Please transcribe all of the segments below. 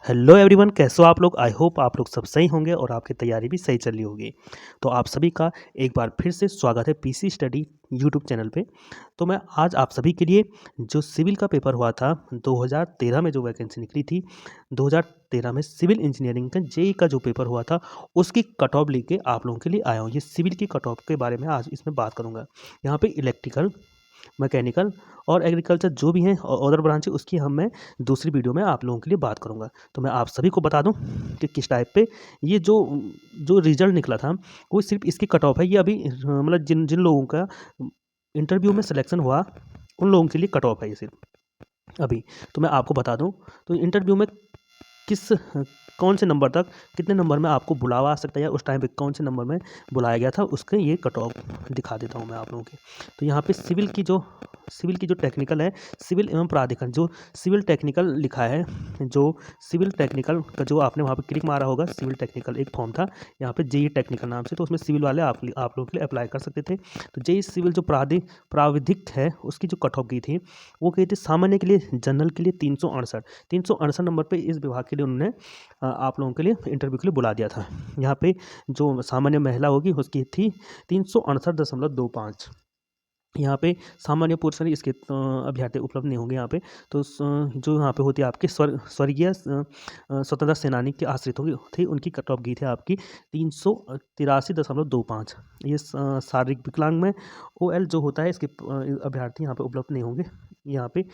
Hello everyone, कैसे हो आप लोग। आई होप आप लोग सब सही होंगे और आपकी तैयारी भी सही चल रही होगी। तो आप सभी का एक बार फिर से स्वागत है पीसी स्टडी यूट्यूब चैनल पे। तो मैं आज आप सभी के लिए जो सिविल का पेपर हुआ था 2013 में, जो वैकेंसी निकली थी 2013 में सिविल इंजीनियरिंग का जेई का जो पेपर हुआ था, उसकी कट ऑफ लेके आप लोगों के लिए आया हूँ। ये सिविल की कट ऑफ के बारे में आज इसमें बात करूँगा। यहाँ पे इलेक्ट्रिकल, मैकेनिकल और एग्रीकल्चर जो भी हैं और अदर ब्रांच है, उसकी मैं दूसरी वीडियो में आप लोगों के लिए बात करूंगा। तो मैं आप सभी को बता दूं कि किस टाइप पे ये जो जो रिजल्ट निकला था, वो सिर्फ इसकी कट ऑफ है। ये अभी मतलब जिन जिन लोगों का इंटरव्यू में सिलेक्शन हुआ, उन लोगों के लिए कट ऑफ है ये सिर्फ अभी। तो मैं आपको बता दूं, तो इंटरव्यू में किस कौन से नंबर तक, कितने नंबर में आपको बुलावा आ सकता है, या उस टाइम पे कौन से नंबर में बुलाया गया था, उसके ये कट ऑफ दिखा देता हूँ मैं आप लोगों के। तो यहाँ पे सिविल की जो टेक्निकल है, सिविल एवं प्राधिकरण, जो सिविल टेक्निकल लिखा है, जो सिविल टेक्निकल का जो आपने वहाँ पे क्लिक मारा होगा, सिविल टेक्निकल एक फॉर्म था यहाँ पे जेई टेक्निकल नाम से, तो उसमें सिविल वाले आप लोगों के लिए अप्लाई कर सकते थे। तो जेई सिविल जो प्राविधिक है, उसकी जो कट ऑफ गई थी, वो गई थी सामान्य के लिए, जनरल के लिए 368 नंबर पे इस विभाग के लिए उन्होंने आप लोगों के लिए इंटरव्यू के लिए बुला दिया था। यहाँ पे जो सामान्य महिला होगी उसकी थी 368.25। यहाँ पे सामान्य पुरुष इसके अभ्यर्थी उपलब्ध नहीं होंगे यहाँ पे। तो जो यहाँ पे होती है आपकी स्वर्गीय स्वतंत्रता सेनानी के आश्रित होगी थी, उनकी कट ऑफ गई थी आपकी 383.25। ये शारीरिक विकलांग में OL जो होता है, इसके अभ्यर्थी यहाँ पे उपलब्ध नहीं होंगे। यहाँ पे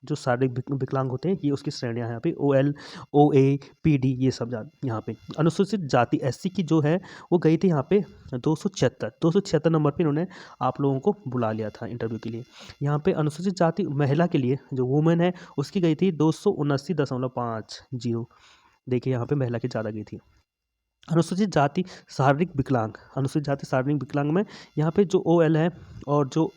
जो शारीरिक विकलांग होते हैं, ये उसकी श्रेणियां हैं यहाँ पे, OL, OA, PD, ये सब यहाँ पे। अनुसूचित जाति SC की जो है, वो गई थी यहाँ पे 276 नंबर पे इन्होंने आप लोगों को बुला लिया था इंटरव्यू के लिए। यहाँ पे अनुसूचित जाति महिला के लिए जो वुमेन है, उसकी गई थी 279.50। देखिए यहाँ पे महिला की ज़्यादा गई थी। अनुसूचित जाति शारीरिक विकलांग में यहाँ पे जो OL है और जो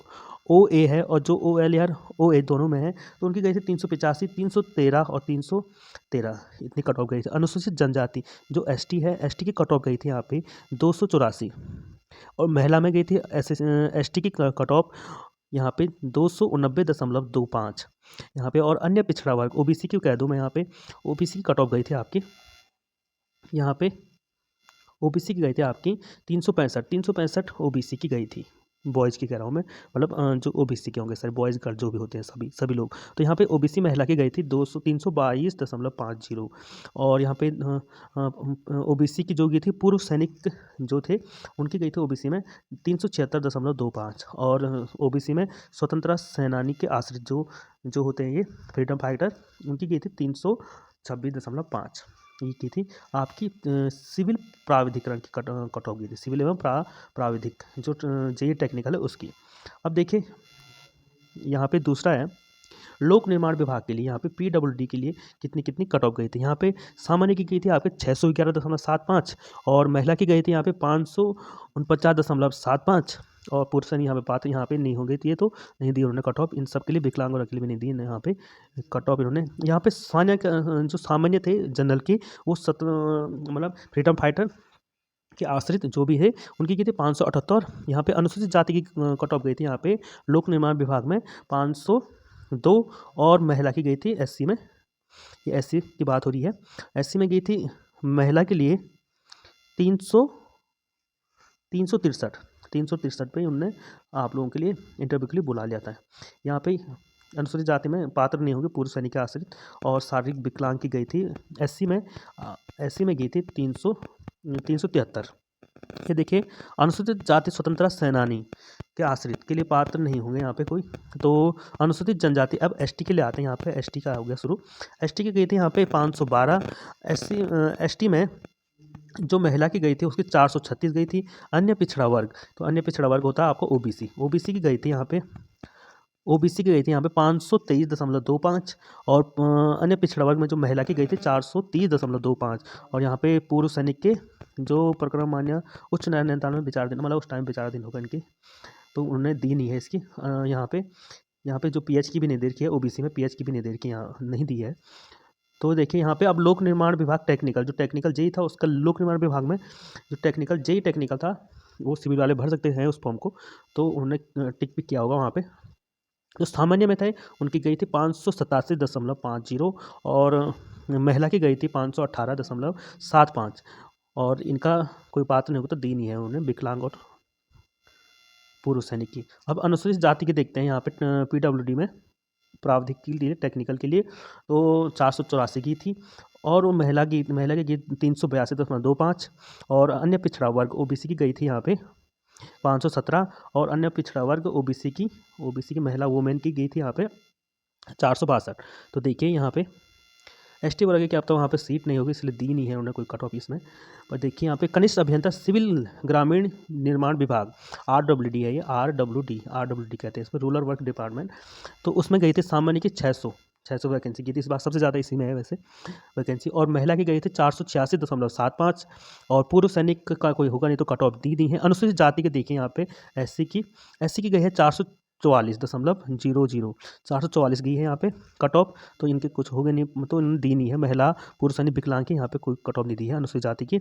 OA है, और जो OL यार OA दोनों में है, तो उनकी गई थी 385, 313 और 313, इतनी कट ऑफ गई थी। अनुसूचित जनजाति जो ST है, ST की कट ऑफ गई थी यहाँ पे 284, और महिला में गई थी ST की कट ऑफ यहाँ पे 289.25 यहाँ पे। और अन्य पिछड़ा वर्ग OBC की कह दूँ मैं, यहाँ पे OBC की कट ऑफ गई थी आपकी, यहाँ पे OBC की गई थी आपकी 365 OBC की गई थी। बॉयज़ की कह रहा हूँ मैं, मतलब जो OBC के होंगे सर, बॉयज़ गर्ल जो भी होते हैं, सभी लोग। तो यहाँ पे OBC महिला की गई थी 322.50। और यहाँ पे OBC की जो गई थी पूर्व सैनिक जो थे, उनकी गई थी OBC में 376.25। और OBC में स्वतंत्रता सेनानी के आश्रित जो होते हैं, ये फ्रीडम फाइटर, उनकी गई थी 326.5। ये की थी आपकी सिविल प्राविधिकरण की कट ऑफ गई थी, सिविल एवं प्राविधिक जो जेई टेक्निकल है उसकी। अब देखिए यहाँ पे दूसरा है लोक निर्माण विभाग के लिए, यहाँ पे PWD के लिए कितनी कितनी कट ऑफ गई थी। यहाँ पे सामान्य की गई थी आपके 611.75, और महिला की गई थी यहाँ पे 549.75, और पुरुष यहाँ पे बात यहाँ पे नहीं हो गई थी, ये तो नहीं दी उन्होंने कट ऑफ। इन सब के लिए, विकलांग और के लिए भी नहीं दी यहाँ पे कट ऑफ इन्होंने। यहाँ पे जो सामान्य थे जनरल की, वो मतलब फ्रीडम फाइटर के आश्रित जो भी है, उनकी की थी 578। यहाँ पे अनुसूचित जाति की कट ऑफ गई थी यहाँ पे लोक निर्माण विभाग में 502, और महिला की गई थी SC में, ये SC की बात हो रही है, SC में गई थी महिला के लिए 363 पे उनने आप लोगों के लिए इंटरव्यू के लिए बुला लिया था। यहाँ पे अनुसूचित जाति में पात्र नहीं होंगे पूर्व सैनिक आश्रित, और शारीरिक विकलांग की गई थी SC में गई थी 373। ये देखिए अनुसूचित जाति स्वतंत्रता सेनानी के आश्रित के लिए पात्र नहीं होंगे यहाँ पे कोई। तो अनुसूचित जनजाति, अब ST के लिए आते हैं। यहाँ पे ST का हो गया शुरू। ST की गई थी यहाँ पे 512। ST में जो महिला की गई थी उसकी 436 गई थी। अन्य पिछड़ा वर्ग, तो अन्य पिछड़ा वर्ग होता है आपको OBC की गई थी यहाँ पे, OBC की गई थी यहाँ पे 523.25, और अन्य पिछड़ा वर्ग में जो महिला की गई थी 430.25। और यहाँ पे पूर्व सैनिक के जो प्रकरण मान्य उच्च न्यायालय में विचाराधीन, मतलब उस टाइम विचाराधीन होगा इनकी, तो उन्होंने दी नहीं है इसकी। यहाँ पे जो PH की भी नहीं दे रखी है, OBC में PH की भी नहीं दे रखी, यहाँ नहीं दी है। तो देखिए यहाँ पे अब लोक निर्माण विभाग टेक्निकल, जो टेक्निकल जेई था उसका लोक निर्माण विभाग में जो टेक्निकल जेई टेक्निकल था, वो सिविल वाले भर सकते हैं उस फॉर्म को, तो उन्होंने टिक पिक किया होगा वहाँ पे। जो सामान्य में थे उनकी गई थी 587.50, और महिला की गई थी 518.75 और इनका कोई पात्र नहीं होगा तो दी नहीं है उन्होंने विकलांग और पूर्व सैनिक की। अब अनुसूचित जाति के देखते हैं यहाँ पे पीडब्ल्यूडी में प्रावधिक के लिए टेक्निकल के लिए तो 484 की थी और वो महिला की गई 382.25 और अन्य पिछड़ा वर्ग ओबीसी की गई थी यहाँ पे 517 और अन्य पिछड़ा वर्ग ओबीसी की महिला वुमेन की गई थी यहाँ पे 462। तो देखिए यहाँ पे एसटी वर्ग की अब तो वहाँ पे सीट नहीं होगी इसलिए दी नहीं है उन्होंने कोई कट ऑफ इसमें। पर देखिए यहाँ पे कनिष्ठ अभियंता सिविल ग्रामीण निर्माण विभाग आरडब्ल्यूडी है, ये आरडब्ल्यूडी कहते हैं इसमें, रूरल वर्क डिपार्टमेंट। तो उसमें गई थी सामान्य की 600 वैकेंसी की थी, इस बार सबसे ज़्यादा इसी में है वैसे वैकेंसी। और महिला की गई थी 486.75 और पूर्व सैनिक का कोई होगा नहीं तो कट ऑफ दी है। अनुसूचित जाति के देखिए यहाँ पे एससी की गई है 444.00, 444 गई है यहाँ पे कट ऑफ। तो इनके कुछ हो गए नहीं तो इन्होंने दी नहीं है। महिला पुरुष सैनिक विकलांग की यहाँ पे कोई कट ऑफ नहीं दी है अनुसूचित जाति की।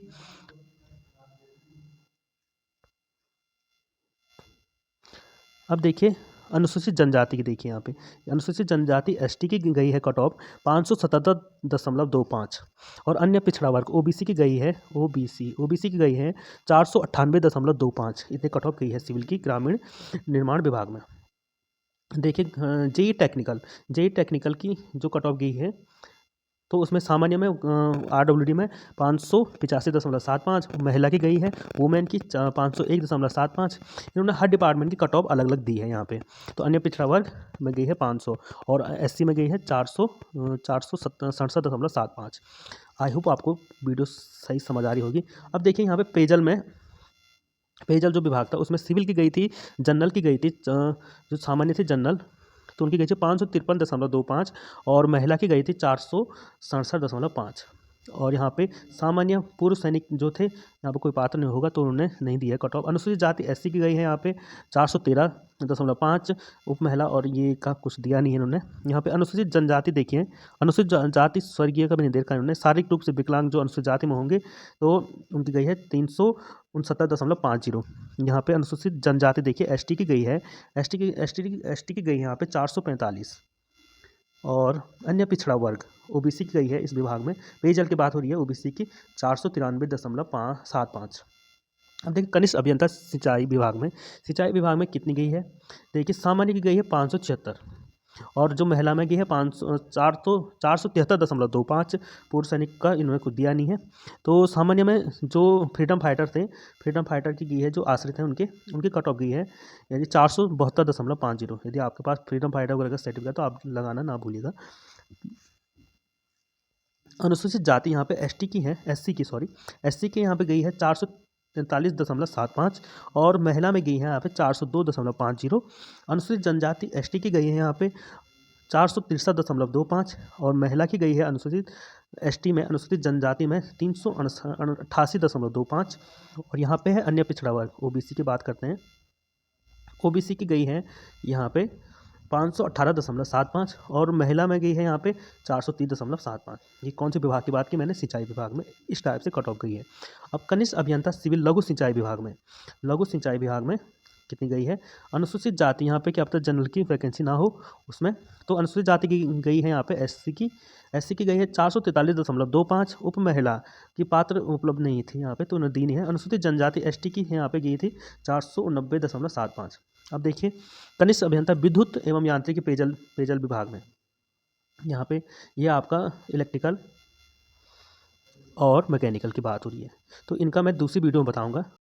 अब देखिए अनुसूचित जनजाति की, देखिए यहाँ पे अनुसूचित जनजाति एसटी की गई है कट ऑफ 577.25 और अन्य पिछड़ा वर्ग ओबीसी की गई है ओबीसी की गई है 498.25। इतने कट ऑफ गई है सिविल की ग्रामीण निर्माण विभाग में। देखिए जेई टेक्निकल की जो कट ऑफ गई है तो उसमें सामान्य में आरडब्ल्यूडी में 585.75 महिला की गई है, वुमेन की 501.75। इन्होंने हर डिपार्टमेंट की कट ऑफ अलग अलग दी है यहाँ पे। तो अन्य पिछड़ा वर्ग में गई है 500 और एससी में गई है 467.75। आई होप आपको वीडियो सही समझ आ रही होगी। अब देखिए यहाँ पे पेयजल जो विभाग था उसमें सिविल की गई थी, जनरल की गई थी, जो सामान्य थी जनरल तो उनकी गई थी 553.25 और महिला की गई थी 467.5। और यहाँ पे सामान्य पूर्व सैनिक जो थे यहाँ पे कोई पात्र नहीं होगा तो उन्होंने नहीं दिया कट ऑफ। अनुसूचित जाति एससी की गई है यहाँ पे 413.5 उप महिला और ये का कुछ दिया नहीं है इन्होंने। यहाँ पे अनुसूचित जनजाति देखिए, अनुसूचित जाति स्वर्गीय का भी नहीं देखा इन्होंने। शारीरिक रूप से विकलांग जो अनुसूचित जाति में होंगे तो उनकी गई है 369.50। यहाँ पे अनुसूचित जनजाति देखिए एसटी की गई है, एसटी की गई है यहाँ पे 445 और अन्य पिछड़ा वर्ग ओबीसी की गई है इस विभाग में। पेयजल की बात हो रही है ओबीसी की 493.75। अब देखिए कनिष्ठ अभियंता सिंचाई विभाग में कितनी गई है। देखिए सामान्य की गई है 576 और जो महिला में गई है 473.25। पूर्व सैनिक का इन्होंने कुछ दिया नहीं है। तो सामान्य में जो फ्रीडम फाइटर की गई है, जो आश्रित हैं उनकी कट ऑफ गई है यदि 472.50। यदि आपके पास फ्रीडम फाइटर वगैरह का सर्टिफिकेट तो आप लगाना ना भूलिएगा। अनुसूचित जाति यहाँ पे एसटी की है, एससी की यहाँ पे गई है 443.75 और महिला में गई है यहाँ पे 402.50। अनुसूचित जनजाति एसटी की गई है यहाँ पे 463.25 और महिला की गई है अनुसूचित जनजाति में 388.25। और यहाँ पे है अन्य पिछड़ा वर्ग ओबीसी की बात करते हैं। ओबीसी की गई है यहाँ पे 518.75 और महिला में गई है यहाँ पे 430.75। ये कौन से विभाग की बात की मैंने, सिंचाई विभाग में इस टाइप से कट ऑफ गई है। अब कनिष्ठ अभियंता सिविल लघु सिंचाई विभाग में कितनी गई है। अनुसूचित जाति यहाँ पे क्या अब तक जनरल की वैकेंसी ना हो उसमें, तो अनुसूचित जाति की गई है यहाँ पे एससी की गई है 443.25। उप महिला की पात्र उपलब्ध नहीं थी यहाँ पे तो उन्हें दी नहीं है। अनुसूचित जनजाति एसटी की यहाँ पे गई थी 490.75। अब देखिए कनिष्ठ अभियंता विद्युत एवं यांत्रिकी पेयजल विभाग में, यहाँ पे ये आपका इलेक्ट्रिकल और मैकेनिकल की बात हो रही है। तो इनका मैं दूसरी वीडियो में बताऊँगा।